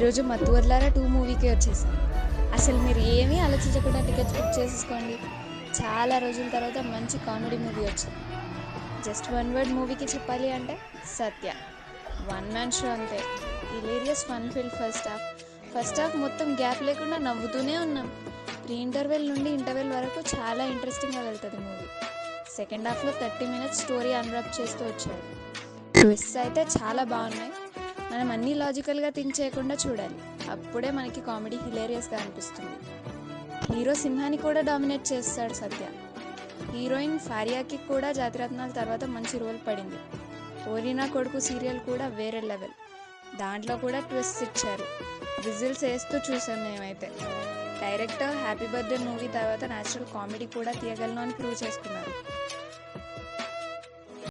ఈరోజు మత్తువర్లారా 2 మూవీకి వచ్చేసాం. అసలు మీరు ఏమీ ఆలోచించకుండా టికెట్స్ బుక్ చేసేసుకోండి. చాలా రోజుల తర్వాత మంచి కామెడీ మూవీ వచ్చింది. జస్ట్ వన్ వర్డ్ మూవీకి చెప్పాలి అంటే సత్య. వన్ మ్యాన్ షో అంతే. Hilarious fun fill first half మొత్తం గ్యాప్ లేకుండా నవ్వుతూనే ఉన్నాం. ప్రీ ఇంటర్వెల్ నుండి ఇంటర్వెల్ వరకు చాలా ఇంట్రెస్టింగ్గా వెళ్తుంది మూవీ. సెకండ్ హాఫ్లో 30 మినిట్స్ స్టోరీ అన్రాప్ చేస్తూ వచ్చాడు. ట్విస్ట్స్ అయితే చాలా బాగున్నాయి. మనం అన్నీ లాజికల్గా థింక్ చేయకుండా చూడాలి. అప్పుడే మనకి కామెడీ హిలేరియస్గా అనిపిస్తుంది. హీరో సింహాని కూడా డామినేట్ చేస్తాడు సత్య. హీరోయిన్ ఫారియాకి కూడా జాతిరత్నాల తర్వాత మంచి రోల్ పడింది. ఓరినా కొడుకు సీరియల్ కూడా వేరే లెవెల్. దాంట్లో కూడా ట్విస్ట్ ఇచ్చారు. విజిల్స్ వేస్తూ చూసాం మేమైతే. డైరెక్టర్ హ్యాపీ బర్త్డే మూవీ తర్వాత న్యాచురల్ కామెడీ కూడా తీయగలను అని ప్రూవ్ చేసుకున్నారు.